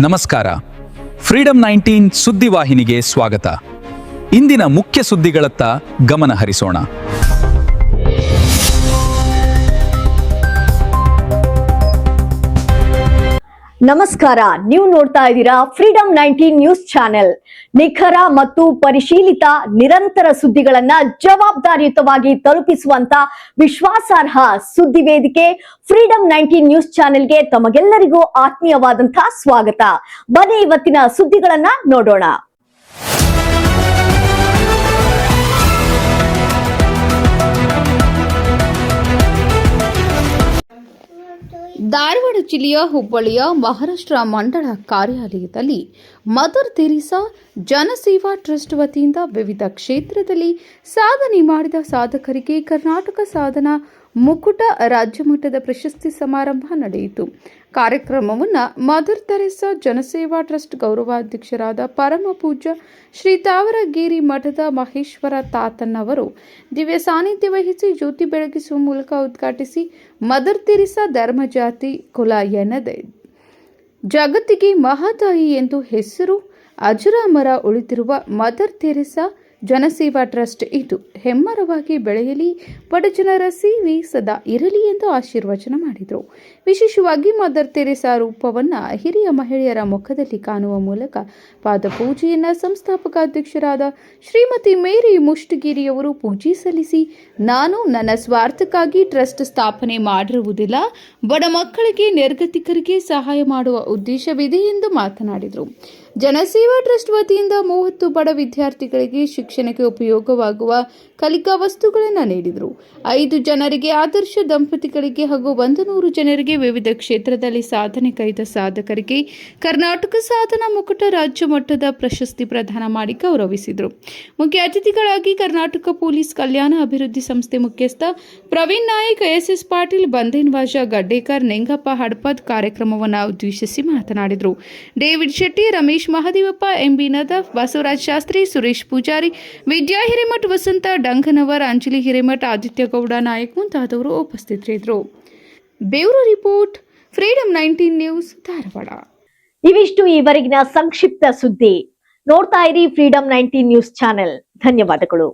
ನಮಸ್ಕಾರ. ಫ್ರೀಡಂ 19 ಸುದ್ದಿವಾಹಿನಿಗೆ ಸ್ವಾಗತ. ಇಂದಿನ ಮುಖ್ಯ ಸುದ್ದಿಗಳತ್ತ ಗಮನ ಹರಿಸೋಣ. ನಮಸ್ಕಾರ, ನೀವು ನೋಡ್ತಾ ಇದ್ದೀರಾ ಫ್ರೀಡಂ 19 ನ್ಯೂಸ್ ಚಾನೆಲ್. ನಿಖರ ಮತ್ತು ಪರಿಶೀಲಿತ ನಿರಂತರ ಸುದ್ದಿಗಳನ್ನ ಜವಾಬ್ದಾರಿಯುತವಾಗಿ ತಲುಪಿಸುವಂತ ವಿಶ್ವಾಸಾರ್ಹ ಸುದ್ದಿ ವೇದಿಕೆ ಫ್ರೀಡಂ 19 ನ್ಯೂಸ್ ಚಾನೆಲ್ಗೆ ತಮಗೆಲ್ಲರಿಗೂ ಆತ್ಮೀಯವಾದಂತಹ ಸ್ವಾಗತ. ಬನ್ನಿ ಇವತ್ತಿನ ಸುದ್ದಿಗಳನ್ನ ನೋಡೋಣ. ಧಾರವಾಡ ಜಿಲ್ಲೆಯ ಹುಬ್ಬಳ್ಳಿಯ ಮಹಾರಾಷ್ಟ್ರ ಮಂಡಳ ಕಾರ್ಯಾಲಯದಲ್ಲಿ ಮದರ್ ತೆರೇಸಾ ಜನಸೇವಾ ಟ್ರಸ್ಟ್ ವತಿಯಿಂದ ವಿವಿಧ ಕ್ಷೇತ್ರದಲ್ಲಿ ಸಾಧನೆ ಮಾಡಿದ ಸಾಧಕರಿಗೆ ಕರ್ನಾಟಕ ಸಾಧನಾ ಮುಕುಟ ರಾಜ್ಯ ಮಟ್ಟದ ಪ್ರಶಸ್ತಿ ಸಮಾರಂಭ ನಡೆಯಿತು. ಕಾರ್ಯಕ್ರಮವನ್ನು ಮದರ್ ತೆರೇಸಾ ಜನಸೇವಾ ಟ್ರಸ್ಟ್ ಗೌರವಾಧ್ಯಕ್ಷರಾದ ಪರಮ ಪೂಜ್ಯ ಶ್ರೀ ತಾವರಗೇರಿ ಮಠದ ಮಹೇಶ್ವರ ತಾತನ್ನವರು ದಿವ್ಯ ಸಾನ್ನಿಧ್ಯ ವಹಿಸಿ ಜ್ಯೋತಿ ಬೆಳಗಿಸುವ ಮೂಲಕ ಉದ್ಘಾಟಿಸಿ, ಮದರ್ ತೆರೇಸಾ ಧರ್ಮ ಜಾತಿ ಕುಲ ಎನ್ನದೆ ಜಗತ್ತಿಗೆ ಮಹಾತಾಯಿ ಎಂದು ಹೆಸರು ಅಜರಾಮರ ಉಳಿದಿರುವ ಮದರ್ ತೆರೇಸಾ ಜನಸೇವಾ ಟ್ರಸ್ಟ್ ಇದು ಹೆಮ್ಮರವಾಗಿ ಬೆಳೆಯಲಿ, ಬಡಜನರ ಸೇವೆ ಸದಾ ಇರಲಿ ಎಂದು ಆಶೀರ್ವಚನ ಮಾಡಿದರು. ವಿಶೇಷವಾಗಿ ಮದರ್ ತೆರೇಸಾ ರೂಪವನ್ನು ಹಿರಿಯ ಮಹಿಳೆಯರ ಮುಖದಲ್ಲಿ ಕಾಣುವ ಮೂಲಕ ಪಾದಪೂಜೆಯನ್ನು ಸಂಸ್ಥಾಪಕ ಅಧ್ಯಕ್ಷರಾದ ಶ್ರೀಮತಿ ಮೇರಿ ಮುಷ್ಟಗಿರಿಯವರು ಪೂಜೆ ಸಲ್ಲಿಸಿ, ನಾನು ನನ್ನ ಸ್ವಾರ್ಥಕ್ಕಾಗಿ ಟ್ರಸ್ಟ್ ಸ್ಥಾಪನೆ ಮಾಡಿರುವುದಿಲ್ಲ, ಬಡ ಮಕ್ಕಳಿಗೆ ನಿರ್ಗತಿಕರಿಗೆ ಸಹಾಯ ಮಾಡುವ ಉದ್ದೇಶವಿದೆ ಎಂದು ಮಾತನಾಡಿದರು. ಜನಸೇವಾ ಟ್ರಸ್ಟ್ ವತಿಯಿಂದ 30 ಬಡ ವಿದ್ಯಾರ್ಥಿಗಳಿಗೆ ಶಿಕ್ಷಣಕ್ಕೆ ಉಪಯೋಗವಾಗುವ ಕಲಿಕಾ ವಸ್ತುಗಳನ್ನು ನೀಡಿದರು. 5 ಜನರಿಗೆ ಆದರ್ಶ ದಂಪತಿಗಳಿಗೆ ಹಾಗೂ 100 ಜನರಿಗೆ ವಿವಿಧ ಕ್ಷೇತ್ರದಲ್ಲಿ ಸಾಧನೆ ಕೈದ ಸಾಧಕರಿಗೆ ಕರ್ನಾಟಕ ಸಾಧನಾ ಮುಕುಟ ರಾಜ್ಯ ಮಟ್ಟದ ಪ್ರಶಸ್ತಿ ಪ್ರದಾನ ಮಾಡಿ ಗೌರವಿಸಿದರು. ಮುಖ್ಯ ಅತಿಥಿಗಳಾಗಿ ಕರ್ನಾಟಕ ಪೊಲೀಸ್ ಕಲ್ಯಾಣ ಅಭಿವೃದ್ಧಿ ಸಂಸ್ಥೆ ಮುಖ್ಯಸ್ಥ ಪ್ರವೀಣ್ ನಾಯಕ್, ಎಸ್ ಪಾಟೀಲ್, ಬಂದೇನ್ವಾಜ, ಗಡ್ಡೇಕರ್, ನಿಂಗಪ್ಪ ಹಡಪದ್ ಕಾರ್ಯಕ್ರಮವನ್ನು ಉದ್ದೇಶಿಸಿ ಮಾತನಾಡಿದರು. ಡೇವಿಡ್ ಶೆಟ್ಟಿ, ರಮೇಶ್ ಮಹದೇವಪ್ಪ, ಎಂಬಿ ನದಾಫ್, ಬಸವರಾಜ್ ಶಾಸ್ತ್ರಿ, ಸುರೇಶ್ ಪೂಜಾರಿ, ವಿದ್ಯಾ ಹಿರೇಮಠ್, ವಸಂತ ಡಂಗನವರ್, ಅಂಜಲಿ ಹಿರೇಮಠ್, ಆದಿತ್ಯ ಗೌಡ ನಾಯಕ್ ಮುಂತಾದವರು ಉಪಸ್ಥಿತರಿದ್ದರು. Bureau report, freedom 19 news, Dharwad. ಇವಿಷ್ಟು ಈವರೆಗಿನ ಸಂಕ್ಷಿಪ್ತ ಸುದ್ದಿ. ನೋಡ್ತಾ ಇರಿ ಫ್ರೀಡಂ 19 ನ್ಯೂಸ್ ಚಾನೆಲ್. ಧನ್ಯವಾದಗಳು.